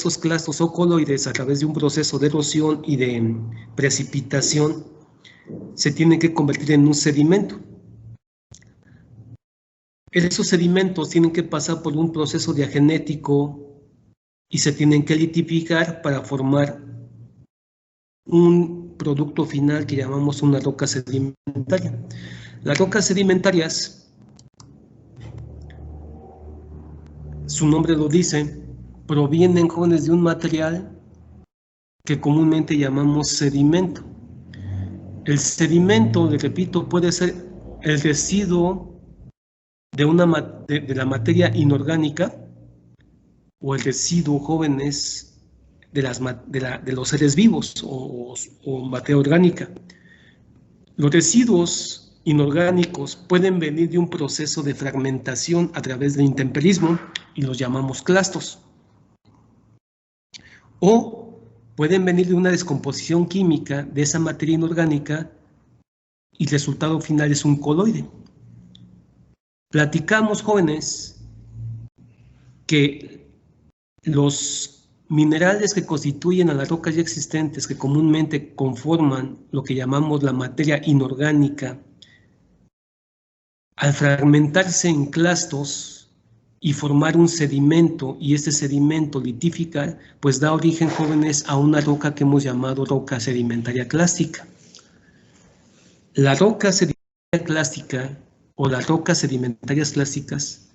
esos clastos o coloides, a través de un proceso de erosión y de precipitación, se tienen que convertir en un sedimento. Esos sedimentos tienen que pasar por un proceso diagenético y se tienen que litificar para formar un producto final que llamamos una roca sedimentaria. Las rocas sedimentarias, su nombre lo dice, provienen, jóvenes, de un material que comúnmente llamamos sedimento. El sedimento, le repito, puede ser el residuo de la materia inorgánica o el residuo, jóvenes, de los seres vivos o materia orgánica. Los residuos inorgánicos pueden venir de un proceso de fragmentación a través del intemperismo y los llamamos clastos. O pueden venir de una descomposición química de esa materia inorgánica y el resultado final es un coloide. Platicamos, jóvenes, que los minerales que constituyen a las rocas ya existentes, que comúnmente conforman lo que llamamos la materia inorgánica, al fragmentarse en clastos y formar un sedimento, y este sedimento litificar, pues da origen, jóvenes, a una roca que hemos llamado roca sedimentaria clástica. La roca sedimentaria clástica o las rocas sedimentarias clásicas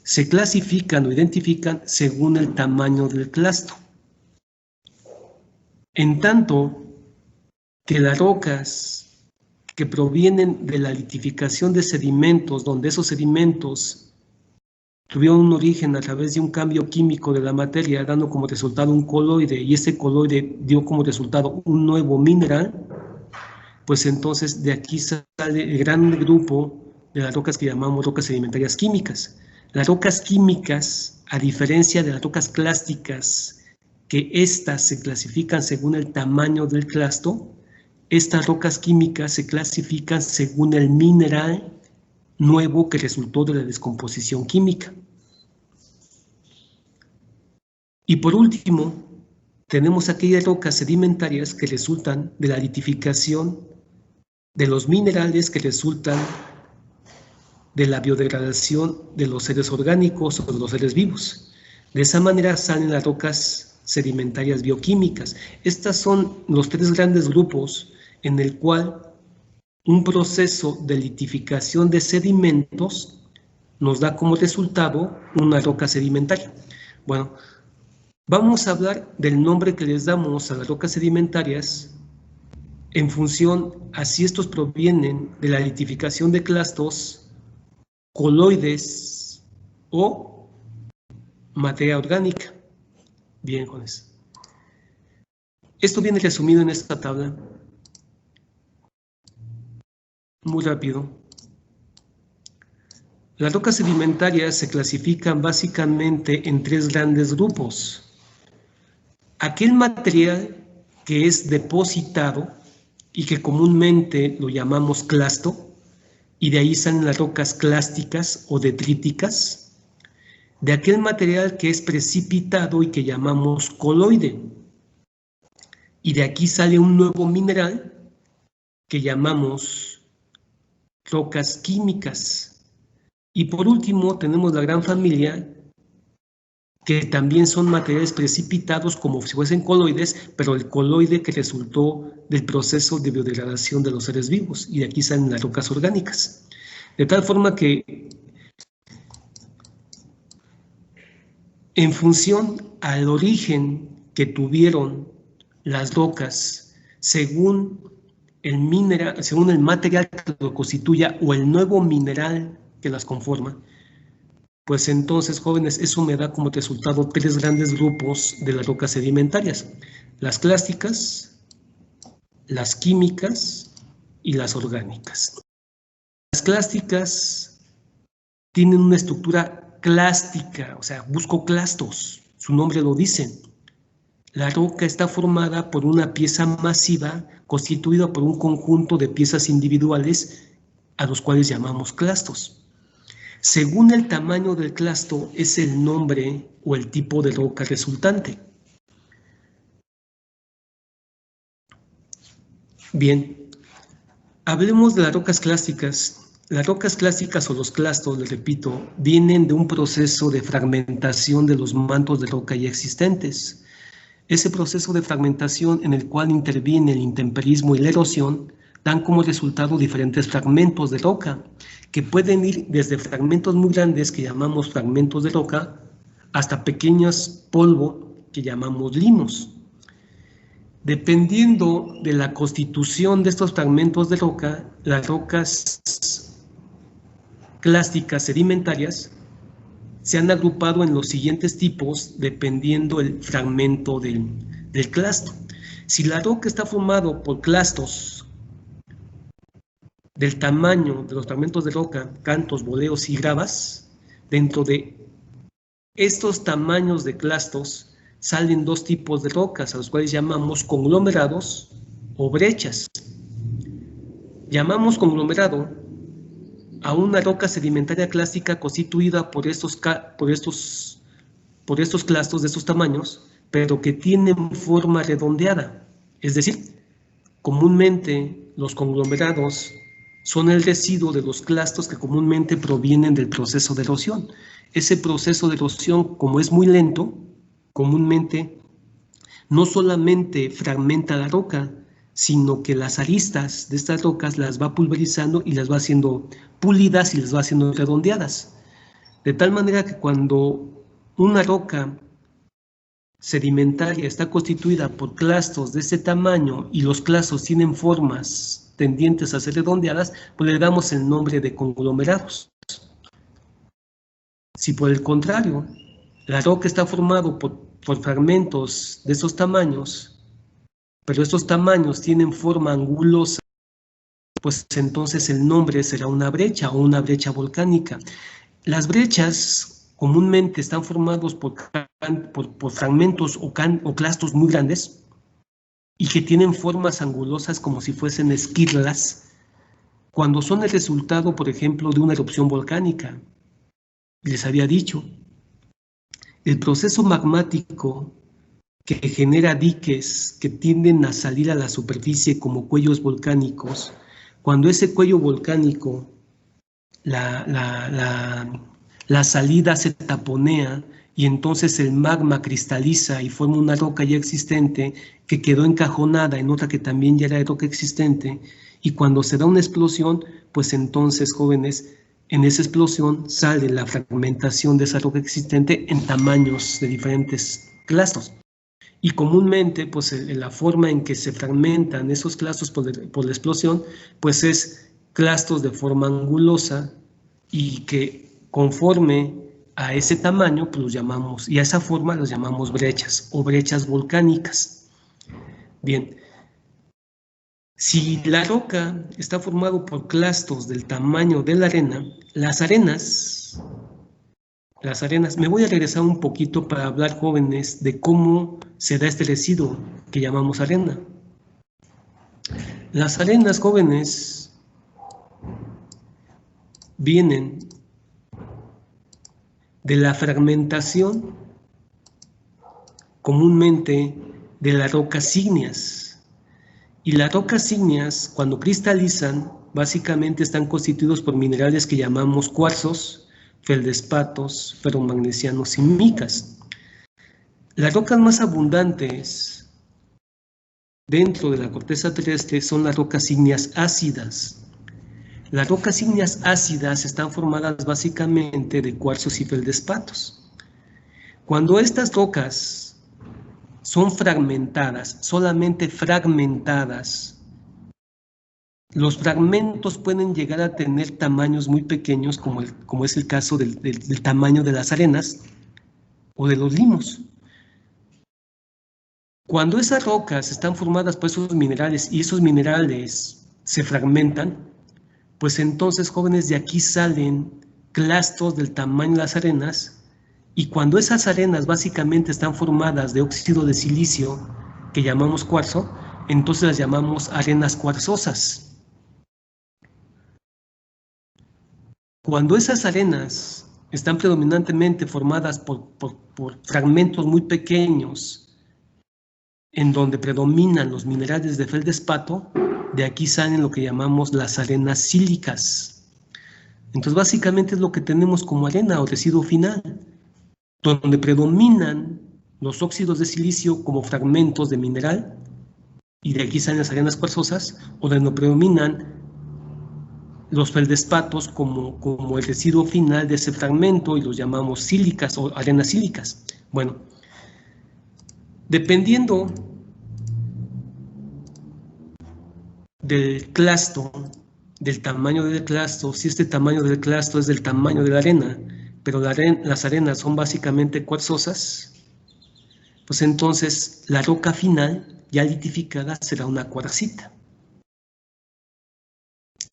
se clasifican o identifican según el tamaño del clasto. En tanto que las rocas que provienen de la litificación de sedimentos, donde esos sedimentos tuvieron un origen a través de un cambio químico de la materia, dando como resultado un coloide, y ese coloide dio como resultado un nuevo mineral, pues entonces de aquí sale el gran grupo de las rocas que llamamos rocas sedimentarias químicas. Las rocas químicas, a diferencia de las rocas clásticas, que éstas se clasifican según el tamaño del clasto, estas rocas químicas se clasifican según el mineral nuevo que resultó de la descomposición química. Y por último, tenemos aquellas rocas sedimentarias que resultan de la litificación de los minerales que resultan de la biodegradación de los seres orgánicos o de los seres vivos. De esa manera salen las rocas sedimentarias bioquímicas. Estas son los tres grandes grupos en el cual un proceso de litificación de sedimentos nos da como resultado una roca sedimentaria. Bueno, vamos a hablar del nombre que les damos a las rocas sedimentarias en función a si estos provienen de la litificación de clastos, coloides o materia orgánica. Bien, jóvenes. Esto viene resumido en esta tabla. Muy rápido. Las rocas sedimentarias se clasifican básicamente en tres grandes grupos. Aquel material que es depositado y que comúnmente lo llamamos clasto, y de ahí salen las rocas clásticas o detríticas, de aquel material que es precipitado y que llamamos coloide, y de aquí sale un nuevo mineral que llamamos rocas químicas. Y por último tenemos la gran familia que también son materiales precipitados como si fuesen coloides, pero el coloide que resultó del proceso de biodegradación de los seres vivos, y de aquí salen las rocas orgánicas. De tal forma que, en función al origen que tuvieron las rocas, según el material que lo constituya o el nuevo mineral que las conforma, pues entonces, jóvenes, eso me da como resultado tres grandes grupos de las rocas sedimentarias: las clásticas, las químicas y las orgánicas. Las clásticas tienen una estructura clástica, o sea, busco clastos, su nombre lo dice. La roca está formada por una pieza masiva constituida por un conjunto de piezas individuales a los cuales llamamos clastos. Según el tamaño del clasto es el nombre o el tipo de roca resultante. Bien, hablemos de las rocas clásicas. Las rocas clásicas o los clastos, les repito, vienen de un proceso de fragmentación de los mantos de roca ya existentes. Ese proceso de fragmentación en el cual interviene el intemperismo y la erosión dan como resultado diferentes fragmentos de roca, que pueden ir desde fragmentos muy grandes que llamamos fragmentos de roca hasta pequeños polvo que llamamos limos. Dependiendo de la constitución de estos fragmentos de roca, las rocas clásticas sedimentarias se han agrupado en los siguientes tipos dependiendo el fragmento del clasto. Si la roca está formada por clastos del tamaño de los fragmentos de roca, cantos, boleos y gravas, dentro de estos tamaños de clastos salen dos tipos de rocas, a los cuales llamamos conglomerados o brechas. Llamamos conglomerado a una roca sedimentaria clásica constituida por estos clastos de estos tamaños, pero que tienen forma redondeada. Es decir, comúnmente los conglomerados son el residuo de los clastos que comúnmente provienen del proceso de erosión. Ese proceso de erosión, como es muy lento, comúnmente no solamente fragmenta la roca, sino que las aristas de estas rocas las va pulverizando y las va haciendo pulidas y las va haciendo redondeadas. De tal manera que cuando una roca sedimentaria está constituida por clastos de ese tamaño y los clastos tienen formas tendientes a ser redondeadas, pues le damos el nombre de conglomerados. Si por el contrario, la roca está formada por fragmentos de esos tamaños, pero estos tamaños tienen forma angulosa, pues entonces el nombre será una brecha o una brecha volcánica. Las brechas comúnmente están formados por fragmentos o clastos muy grandes y que tienen formas angulosas como si fuesen esquirlas, cuando son el resultado, por ejemplo, de una erupción volcánica. Les había dicho, el proceso magmático que genera diques que tienden a salir a la superficie como cuellos volcánicos, cuando ese cuello volcánico, la salida se taponea y entonces el magma cristaliza y forma una roca ya existente que quedó encajonada en otra que también ya era roca existente, y cuando se da una explosión, pues entonces, jóvenes, en esa explosión sale la fragmentación de esa roca existente en tamaños de diferentes clastos. Y comúnmente, pues la forma en que se fragmentan esos clastos por la explosión, pues es clastos de forma angulosa y que conforme a ese tamaño, pues los llamamos, y a esa forma los llamamos brechas o brechas volcánicas. Bien, si la roca está formada por clastos del tamaño de la arena, las arenas, me voy a regresar un poquito para hablar, jóvenes, de cómo se da este residuo que llamamos arena. Las arenas, jóvenes, vienen de la fragmentación comúnmente de las rocas ígneas. Y las rocas ígneas, cuando cristalizan, básicamente están constituidos por minerales que llamamos cuarzos, feldespatos, ferromagnesianos y micas. Las rocas más abundantes dentro de la corteza terrestre son las rocas ígneas ácidas. Las rocas ígneas ácidas están formadas básicamente de cuarzos y feldespatos. Cuando estas rocas son fragmentadas, solamente fragmentadas, los fragmentos pueden llegar a tener tamaños muy pequeños, como es el caso del tamaño de las arenas o de los limos. Cuando esas rocas están formadas por esos minerales y esos minerales se fragmentan, pues entonces, jóvenes, de aquí salen clastos del tamaño de las arenas. Y cuando esas arenas básicamente están formadas de óxido de silicio, que llamamos cuarzo, entonces las llamamos arenas cuarzosas. Cuando esas arenas están predominantemente formadas por fragmentos muy pequeños, en donde predominan los minerales de feldespato, de aquí salen lo que llamamos las arenas sílicas. Entonces, básicamente es lo que tenemos como arena o residuo final, donde predominan los óxidos de silicio como fragmentos de mineral, y de aquí salen las arenas cuarzosas, o donde predominan los feldespatos como el residuo final de ese fragmento, y los llamamos sílicas o arenas sílicas. Bueno, dependiendo del clasto, del tamaño del clasto, si este tamaño del clasto es del tamaño de la arena, pero las arenas son básicamente cuarzosas, pues entonces la roca final ya litificada será una cuarcita.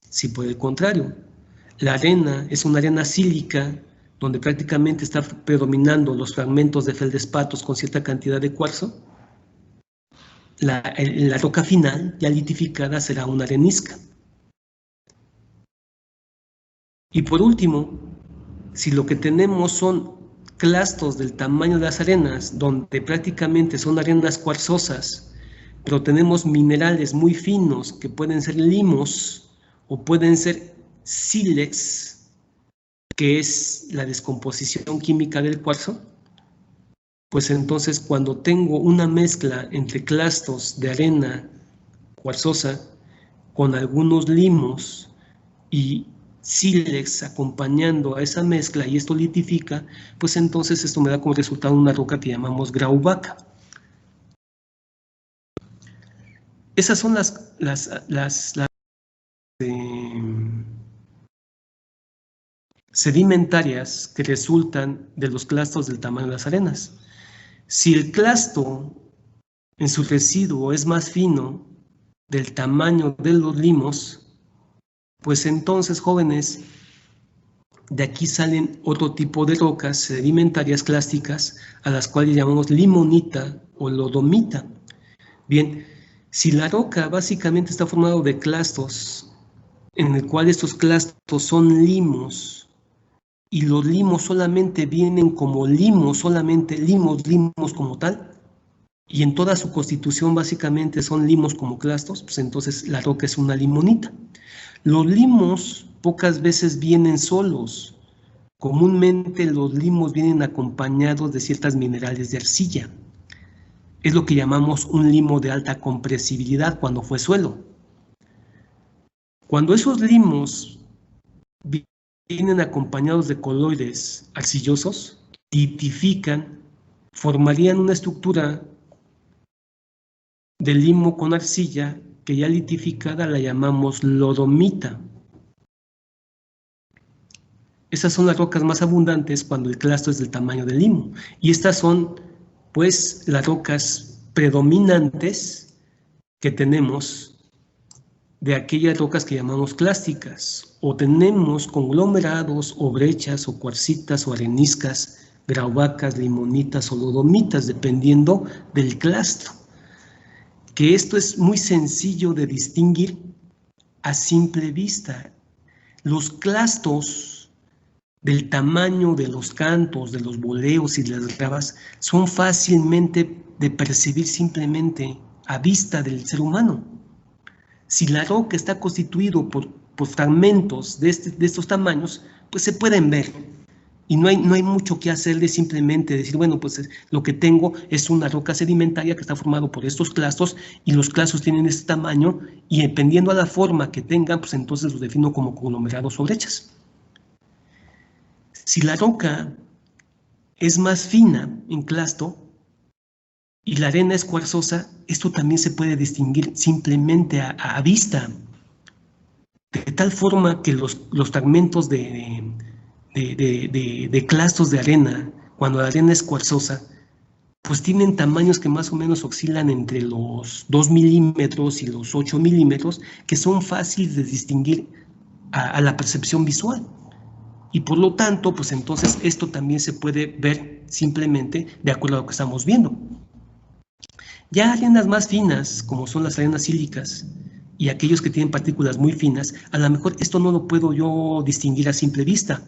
Si por el contrario, la arena es una arena sílica, donde prácticamente está predominando los fragmentos de feldespatos con cierta cantidad de cuarzo, la roca final ya litificada será una arenisca. Y por último, si lo que tenemos son clastos del tamaño de las arenas, donde prácticamente son arenas cuarzosas, pero tenemos minerales muy finos que pueden ser limos o pueden ser sílex, que es la descomposición química del cuarzo, pues entonces cuando tengo una mezcla entre clastos de arena cuarzosa con algunos limos y sílex acompañando a esa mezcla y esto litifica, pues entonces esto me da como resultado una roca que llamamos grauwacke. Esas son las sedimentarias que resultan de los clastos del tamaño de las arenas. Si el clasto en su residuo es más fino del tamaño de los limos, pues entonces, jóvenes, de aquí salen otro tipo de rocas sedimentarias clásticas a las cuales llamamos limonita o lodomita. Bien, si la roca básicamente está formada de clastos, en el cual estos clastos son limos, y los limos solamente vienen como limos, solamente limos como tal, y en toda su constitución básicamente son limos como clastos, pues entonces la roca es una limonita. Los limos pocas veces vienen solos. Comúnmente los limos vienen acompañados de ciertos minerales de arcilla. Es lo que llamamos un limo de alta compresibilidad cuando fue suelo. Cuando esos limos vienen acompañados de coloides arcillosos, litifican, formarían una estructura de limo con arcilla que ya litificada la llamamos lodomita. Esas son las rocas más abundantes cuando el clasto es del tamaño del limo. Y estas son, pues, las rocas predominantes que tenemos de aquellas rocas que llamamos clásticas. O tenemos conglomerados, o brechas, o cuarcitas, o areniscas, grauwackes, limonitas o lodomitas, dependiendo del clasto. Que esto es muy sencillo de distinguir a simple vista. Los clastos del tamaño de los cantos, de los boleos y de las gravas son fácilmente de percibir simplemente a vista del ser humano. Si la roca está constituido por fragmentos de estos tamaños, pues se pueden ver. Y no hay mucho que hacerle, simplemente decir, bueno, pues lo que tengo es una roca sedimentaria que está formada por estos clastos y los clastos tienen este tamaño y dependiendo a la forma que tengan, pues entonces los defino como conglomerados o brechas. Si la roca es más fina en clasto y la arena es cuarzosa, esto también se puede distinguir simplemente a vista. De tal forma que los fragmentos de clastos de arena, cuando la arena es cuarzosa, pues tienen tamaños que más o menos oscilan entre los 2 milímetros y los 8 milímetros, que son fáciles de distinguir a la percepción visual. Y por lo tanto, pues entonces esto también se puede ver simplemente de acuerdo a lo que estamos viendo. Ya arenas más finas, como son las arenas sílicas, y aquellos que tienen partículas muy finas, a lo mejor esto no lo puedo yo distinguir a simple vista,